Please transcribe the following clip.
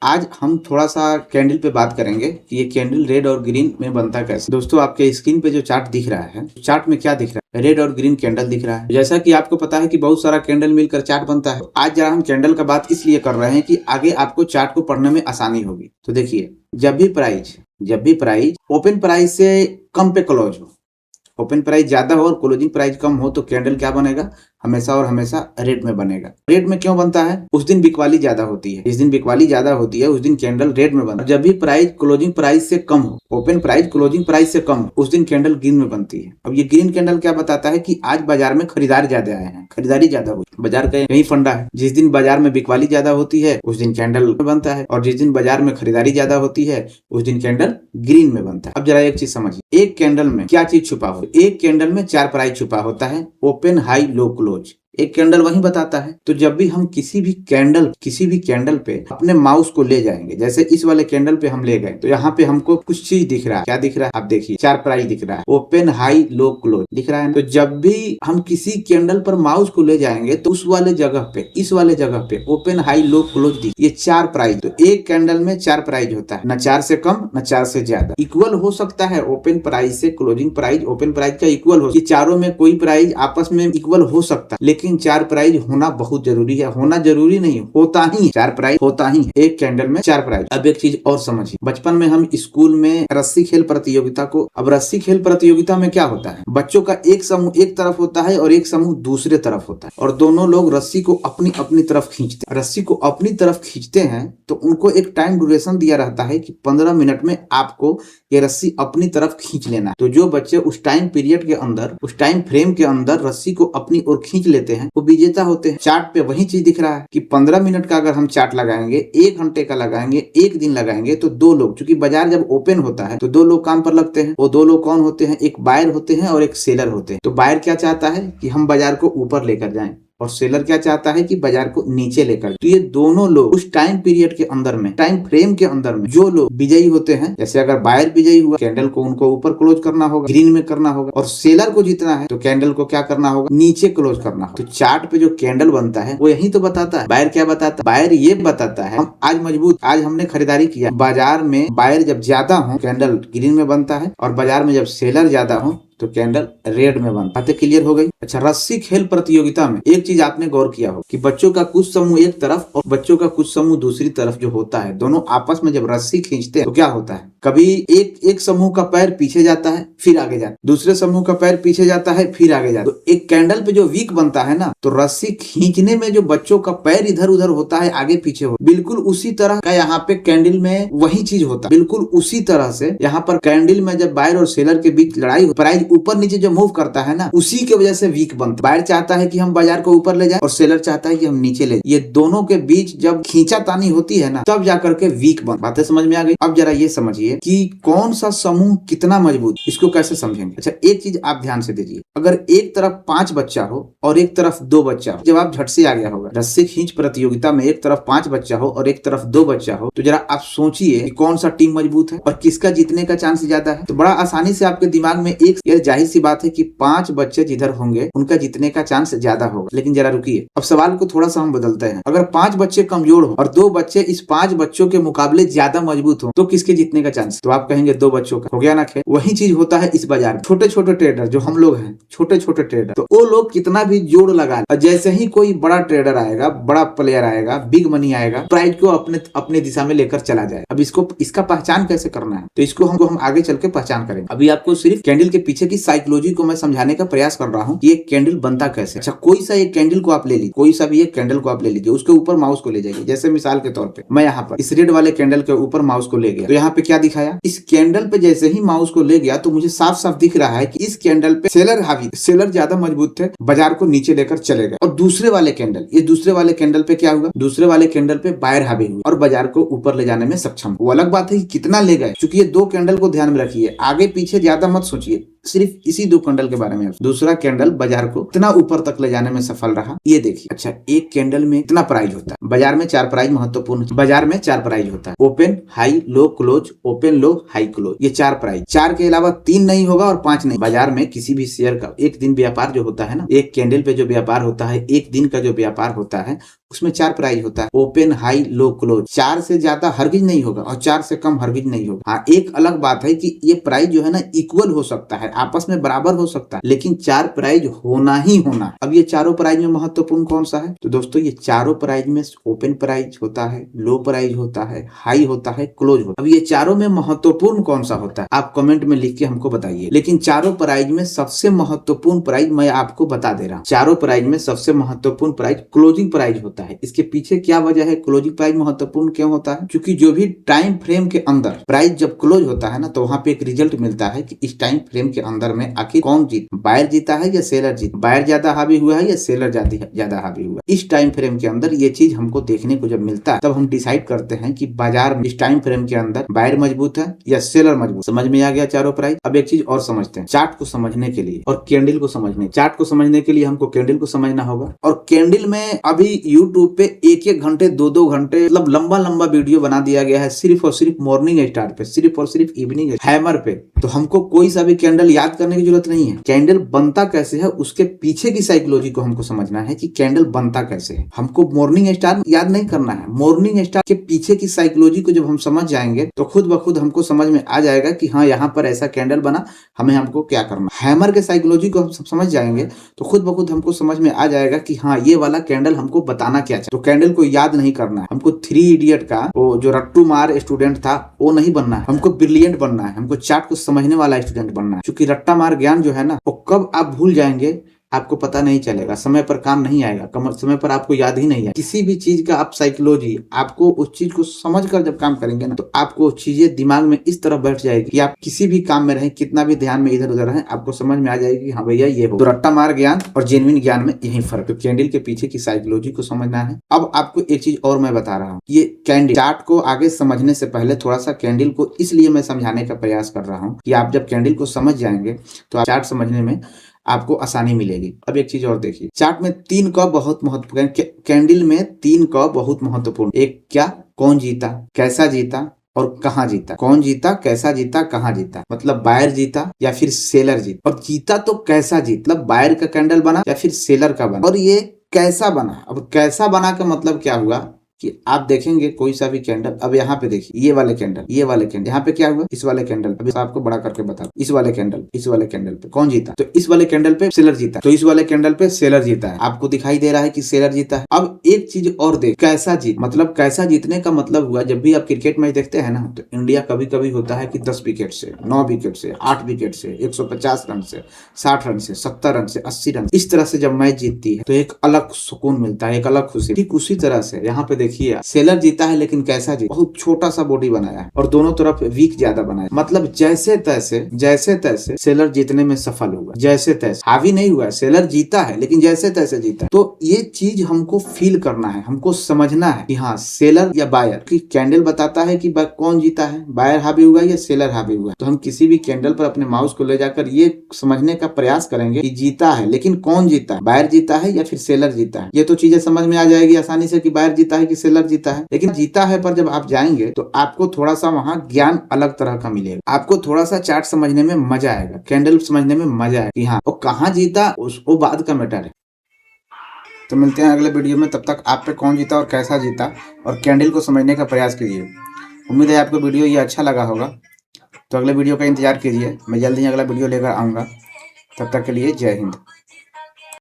आज हम थोड़ा सा कैंडल पे बात करेंगे कि ये कैंडल रेड और ग्रीन में बनता कैसे। दोस्तों आपके स्क्रीन पे जो चार्ट दिख रहा है, चार्ट में क्या दिख रहा है? रेड और ग्रीन कैंडल दिख रहा है। जैसा कि आपको पता है कि बहुत सारा कैंडल मिलकर चार्ट बनता है। आज जरा हम कैंडल का बात इसलिए कर रहे हैं कि आगे आपको चार्ट को पढ़ने में आसानी होगी। तो देखिए, जब भी प्राइस ओपन प्राइस से कम पे क्लोज हो, ओपन प्राइस ज्यादा हो और क्लोजिंग प्राइस कम हो, तो कैंडल क्या बनेगा? हमेशा और हमेशा रेड में बनेगा। रेड में क्यों बनता है? उस दिन बिकवाली ज्यादा होती है। जिस दिन बिकवाली ज्यादा होती है उस दिन कैंडल रेड में बनता है। जब भी प्राइस क्लोजिंग प्राइस से कम हो, ओपन प्राइस क्लोजिंग प्राइस से कम हो, उस दिन कैंडल ग्रीन में बनती है। अब ये ग्रीन कैंडल क्या बताता है कि आज बाजार में खरीदार ज्यादा आए हैं, खरीदारी ज्यादा हुई। बाजार का यही फंडा है। जिस दिन बाजार में बिकवाली ज्यादा होती है उस दिन कैंडल बनता है, और जिस दिन बाजार में खरीदारी ज्यादा होती है उस दिन कैंडल ग्रीन में बनता है। अब जरा एक चीज समझिए, एक कैंडल में क्या चीज छुपा हो? एक कैंडल में 4 प्राइस छुपा होता है, ओपन, हाई, लो, क्लोज। एक कैंडल वही बताता है। तो जब भी हम किसी भी कैंडल पे अपने माउस को ले जाएंगे, जैसे इस वाले कैंडल पे हम ले गए, तो यहाँ पे हमको कुछ चीज दिख रहा है। क्या दिख रहा है? आप देखिए, 4 प्राइस दिख रहा है, ओपन, हाई, लो, क्लोज दिख रहा है। तो जब भी हम किसी कैंडल पर माउस को ले जाएंगे तो उस वाले जगह पे, इस वाले जगह पे ओपन, हाई, लो, क्लोज दिख, ये 4 प्राइस। तो एक कैंडल में 4 प्राइस होता है, न 4 से कम न 4 से ज्यादा। इक्वल हो सकता है ओपन प्राइस से क्लोजिंग प्राइस, ओपन प्राइस का इक्वल हो, चारों में कोई प्राइस आपस में इक्वल हो सकता है, लेकिन 4 प्राइस होना बहुत जरूरी है। होना जरूरी नहीं, होता ही 4 प्राइस होता ही, एक कैंडल में 4 प्राइस। अब एक चीज और समझिए, बचपन में हम स्कूल में रस्सी खेल प्रतियोगिता को, अब रस्सी खेल प्रतियोगिता में क्या होता है? बच्चों का एक समूह एक तरफ होता है और एक समूह दूसरे तरफ होता है, और दोनों लोग रस्सी को अपनी अपनी तरफ खींचते हैं। रस्सी को अपनी तरफ खींचते हैं तो उनको एक टाइम ड्यूरेशन दिया रहता है कि 15 मिनट में आपको ये रस्सी अपनी तरफ खींच लेना है। तो जो बच्चे उस टाइम पीरियड के अंदर, उस टाइम फ्रेम के अंदर रस्सी को अपनी ओर खींच लेते हैं वो विजेता होते हैं। चार्ट पे वही चीज दिख रहा है कि 15 मिनट का अगर हम चार्ट लगाएंगे, 1 घंटे का लगाएंगे, 1 दिन लगाएंगे, तो 2 लोग, क्योंकि बाजार जब ओपन होता है तो 2 लोग काम पर लगते हैं। वो 2 लोग कौन होते हैं? एक बायर होते हैं और एक सेलर होते हैं। तो बायर क्या चाहता है कि हम बाजार को ऊपर लेकर जाएं, और सेलर क्या चाहता है कि बाजार को नीचे लेकर। तो ये दोनों लोग उस टाइम पीरियड के अंदर में, टाइम फ्रेम के अंदर में जो लोग विजयी होते हैं, जैसे अगर बायर विजयी हुआ, कैंडल को उनको ऊपर क्लोज करना होगा, ग्रीन में करना होगा, और सेलर को जीतना है तो कैंडल को क्या करना होगा? नीचे क्लोज करना होगा। तो चार्ट पे जो कैंडल बनता है वो यही तो बताता है। बायर क्या बताता है? बायर ये बताता है हम आज मजबूत, आज हमने खरीदारी किया, बाजार में बायर जब ज्यादा हो कैंडल ग्रीन में बनता है, और बाजार में जब सेलर ज्यादा हो तो कैंडल रेड में बनता है। बातें क्लियर हो गई? अच्छा, रस्सी खेल प्रतियोगिता में एक चीज आपने गौर किया हो कि बच्चों का कुछ समूह एक तरफ और बच्चों का कुछ समूह दूसरी तरफ जो होता है, दोनों आपस में जब रस्सी खींचते हैं तो क्या होता है? कभी एक समूह का पैर पीछे जाता है फिर आगे जाता है, दूसरे समूह का पैर पीछे जाता है फिर आगे जाता है। तो एक कैंडल पे जो वीक बनता है ना, तो रस्सी खींचने में जो बच्चों का पैर इधर उधर होता है, आगे पीछे हो, बिल्कुल उसी तरह का यहाँ पे कैंडल में वही चीज होता है। बिल्कुल उसी तरह से यहाँ पर कैंडल में जब बायर और सेलर के बीच लड़ाई, प्राइस ऊपर नीचे जो मूव करता है ना, उसी के वजह से वीक बनता है। बायर चाहता है कि हम बाजार को ऊपर ले जाए और सेलर चाहता है कि हम नीचे ले जाए। ये दोनों के बीच जब खींचातानी होती है ना, तब जाकर के वीक बन। बातें समझ में आ गई? अब जरा ये समझिए कि कौन सा समूह कितना मजबूत, इसको कैसे समझेंगे। अच्छा, एक चीज आप ध्यान से दीजिए, अगर एक तरफ 5 बच्चा हो और एक तरफ 2 बच्चा हो, जवाब झट से आ गया होगा। रस्सी खींच प्रतियोगिता में एक तरफ 5 बच्चा हो और एक तरफ 2 बच्चा हो, तो जरा आप सोचिए कि कौन सा टीम मजबूत है और किसका जीतने का चांस ज्यादा है। तो बड़ा आसानी से आपके दिमाग में एक, ये जाहिर सी बात है कि 5 बच्चे जिधर होंगे उनका जीतने का चांस ज्यादा होगा। लेकिन जरा रुकिए, अब सवाल को थोड़ा सा हम बदलते हैं। अगर 5 बच्चे कमजोर हो और 2 बच्चे इस 5 बच्चों के मुकाबले ज्यादा मजबूत हो, तो किसके जीतने का चांस? तो आप कहेंगे 2 बच्चों का। हो गया ना खेल? वही चीज होता है इस बाजार में। छोटे छोटे ट्रेडर जो हम लोग हैं, छोटे छोटे ट्रेडर, तो वो लोग कितना भी जोड़ लगा, और जैसे ही कोई बड़ा ट्रेडर आएगा, बड़ा प्लेयर आएगा, बिग मनी आएगा, प्राइस को अपने दिशा में लेकर चला जाए। अब इसका पहचान कैसे करना है, तो इसको हम आगे चल के पहचान करेंगे। अभी आपको सिर्फ कैंडल के पीछे की साइकोलॉजी को मैं समझाने का प्रयास कर रहा हूँ कि एक कैंडल बनता कैसे। अच्छा, कोई सा एक कैंडल को आप ले लीजिए, कोई सा भी एक कैंडल को आप ले लीजिए, उसके ऊपर माउस को ले जाइए। जैसे मिसाल के तौर पे मैं यहाँ पर इस रेड वाले कैंडल के ऊपर माउस को ले गया, तो यहाँ पे क्या दिखाया? इस कैंडल पे जैसे ही माउस को ले गया तो मुझे साफ साफ दिख रहा है कि इस कैंडल पे सेलर हावी, सेलर ज्यादा मजबूत थे, बाजार को नीचे लेकर चले गए। और दूसरे वाले कैंडल, ये दूसरे वाले कैंडल पे क्या हुआ? दूसरे वाले कैंडल पे बायर हावी हुआ और बाजार को ऊपर ले जाने में सक्षम। वो अलग बात है कि कितना ले गए, क्योंकि ये 2 कैंडल को ध्यान में रखिए, आगे पीछे ज्यादा मत सोचिए, सिर्फ इसी 2 कैंडल के बारे में। दूसरा कैंडल बाजार को इतना ऊपर तक ले जाने में सफल रहा, ये देखिए। अच्छा, एक कैंडल में इतना प्राइस होता है, बाजार में 4 प्राइस महत्वपूर्ण, बाजार में 4 प्राइस होता है, ओपन, हाई, लो, क्लोज, ओपन, लो, हाई, क्लोज, ये 4 प्राइस। 4 के अलावा 3 नहीं होगा और 5 नहीं। बाजार में किसी भी शेयर का एक दिन व्यापार जो होता है ना, एक कैंडल पे जो व्यापार होता है, एक दिन का जो व्यापार होता है, उसमें 4 प्राइस होता है, ओपन, हाई, लो, क्लोज। 4 से ज्यादा हरगिज नहीं होगा और 4 से कम हरगिज नहीं होगा। हाँ, एक अलग बात है कि ये प्राइस जो है ना इक्वल हो सकता है, आपस में बराबर हो सकता है, लेकिन 4 प्राइस होना ही होना। अब ये चारों प्राइस में महत्वपूर्ण कौन सा है? तो दोस्तों ये चारों प्राइस में ओपन प्राइस होता है, लो प्राइस होता है, हाई होता है, क्लोज होता है। अब ये चारों में महत्वपूर्ण कौन सा होता है आप कमेंट में लिख के हमको बताइए। लेकिन चारों प्राइस में सबसे महत्वपूर्ण प्राइस मैं आपको बता दे रहा हूँ। चारों प्राइस में सबसे महत्वपूर्ण प्राइस क्लोजिंग प्राइस होता है। इसके पीछे क्या वजह है? क्लोजिंग प्राइस महत्वपूर्ण क्यों होता है? क्योंकि जो भी टाइम फ्रेम के अंदर प्राइस जब क्लोज होता है ना, तो वहां पे एक रिजल्ट मिलता है कि इस टाइम फ्रेम के अंदर में आखिर कौन जीत, बायर जीता है या सेलर जीत, बायर ज्यादा हावी हुआ है या सेलर ज्यादा हावी हुआ। इस टाइम फ्रेम के अंदर ये चीज हमको देखने को जब मिलता है, तब हम डिसाइड करते हैं कि बाजार में इस टाइम फ्रेम के अंदर बायर मजबूत है या सेलर मजबूत। समझ में आ गया चारों प्राइस। अब एक चीज और समझते हैं, चार्ट को समझने के लिए और कैंडल को समझने, चार्ट को समझने के लिए हमको कैंडल को समझना होगा। और कैंडल में अभी यूट्यूब पे 1-1 घंटे 2-2 घंटे मतलब लंबा लंबा वीडियो बना दिया गया है सिर्फ और सिर्फ मॉर्निंग स्टार पे, सिर्फ और सिर्फ इवनिंग हैमर पे। तो हमको कोई सा भी कैंडल याद करने की जरूरत नहीं है। कैंडल बनता कैसे है उसके पीछे की साइकोलॉजी को हमको समझना है कि कैंडल बनता कैसे है। हमको मॉर्निंग स्टार याद नहीं करना है, मॉर्निंग स्टार के पीछे की साइकोलॉजी को जब हम समझ जाएंगे तो खुद ब खुद हमको समझ में आ जाएगा कि हाँ यहाँ पर ऐसा कैंडल बना, हमको क्या करना। हैमर के साइकोलॉजी को हम समझ जाएंगे तो खुद ब खुद हमको समझ में आ जाएगा कि हाँ ये वाला कैंडल हमको बताना क्या चाहिए। तो कैंडल को याद नहीं करना है हमको। 3 इडियट का वो जो रट्टू मार स्टूडेंट था वो नहीं बनना है, हमको ब्रिलियंट बनना है। हमको चार्ट को समझने वाला स्टूडेंट बनना है। क्योंकि रट्टा मार ज्ञान जो है ना, वो कब आप भूल जाएंगे आपको पता नहीं चलेगा, समय पर काम नहीं आएगा, समय पर आपको याद ही नहीं है। किसी भी चीज का आप साइकोलॉजी, आपको उस चीज को समझकर जब काम करेंगे ना, तो आपको चीजें दिमाग में इस तरह बैठ जाएगी कि आप किसी भी काम में रहें, कितना भी ध्यान में इधर उधर रहें, आपको समझ में आ जाएगी हाँ भैया ये हो। तो रट्टा मार ज्ञान और जेन्युइन ज्ञान में यही फर्क। तो कैंडल के पीछे की साइकोलॉजी को समझना है। अब आपको एक चीज और मैं बता रहा हूँ, ये कैंडल चार्ट को आगे समझने से पहले थोड़ा सा कैंडल को इसलिए मैं समझाने का प्रयास कर रहा हूँ कि आप जब कैंडल को समझ जाएंगे तो चार्ट समझने में आपको आसानी मिलेगी। अब एक चीज और देखिए, चार्ट में 3 का बहुत महत्वपूर्ण, कैंडल में 3 का बहुत महत्वपूर्ण। एक क्या? कौन जीता, कैसा जीता और कहाँ जीता। कौन जीता, कैसा जीता, कहाँ जीता। मतलब बायर जीता या फिर सेलर जीता। और जीता तो कैसा जीता, मतलब बायर का कैंडल बना या फिर सेलर का बना। और ये कैसा बना। अब कैसा बना का मतलब क्या हुआ कि आप देखेंगे कोई सा भी कैंडल, अब यहाँ पे देखिए ये वाले कैंडल, यहाँ पे क्या हुआ, इस वाले कैंडल, अभी आपको बड़ा करके बता, इस वाले कैंडल पे कौन जीता, तो इस वाले कैंडल पे सेलर जीता, तो इस वाले कैंडल पे सेलर जीता है। आपको दिखाई दे रहा है कि सेलर जीता है। अब एक चीज और देख, कैसा जीत, मतलब कैसा जीतने का मतलब हुआ, जब भी आप क्रिकेट मैच देखते हैं ना, तो इंडिया कभी कभी होता है कि 10 विकेट से, 9 विकेट से, 8 विकेट से, 150 रन से, 60 रन से, 70 रन से, 80 रन, इस तरह से जब मैच जीतती है तो एक अलग सुकून मिलता है, एक अलग खुशी। ठीक उसी तरह से यहाँ पे देखिए सेलर जीता है, लेकिन कैसा जीता, बहुत छोटा सा बॉडी बनाया है और दोनों तरफ वीक ज्यादा बनाया, मतलब जैसे तैसे सेलर जीतने में सफल हुआ, जैसे तैसे हावी नहीं हुआ, सेलर जीता है लेकिन जैसे तैसे जीता। तो ये चीज हमको फील करना है, हमको समझना है कि हाँ सेलर या बायर की कैंडल बताता है कि कौन जीता है, बायर हावी हुआ या सेलर हावी हुआ। तो हम किसी भी कैंडल पर अपने माउस को ले जाकर ये समझने का प्रयास करेंगे कि जीता है, लेकिन कौन जीता है, बायर जीता है या फिर सेलर जीता है। ये तो चीजें समझ में आ जाएगी आसानी से कि बायर जीता है कि सेलर जीता है। लेकिन जीता है पर जब आप जाएंगे तो आपको थोड़ा सा वहां ज्ञान अलग तरह का मिलेगा, आपको थोड़ा सा चार्ट समझने में मजा आएगा, कैंडल समझने में मजा आएगा कि हाँ वो कहाँ जीता, वो बाद का मैटर है। तो मिलते हैं अगले वीडियो में, तब तक आप पे कौन जीता और कैसा जीता और कैंडल को समझने का प्रयास कीजिए। उम्मीद है आपको वीडियो ये अच्छा लगा होगा। तो अगले वीडियो का इंतजार कीजिए, मैं जल्दी ही अगला वीडियो लेकर आऊँगा। तब तक के लिए जय हिंद।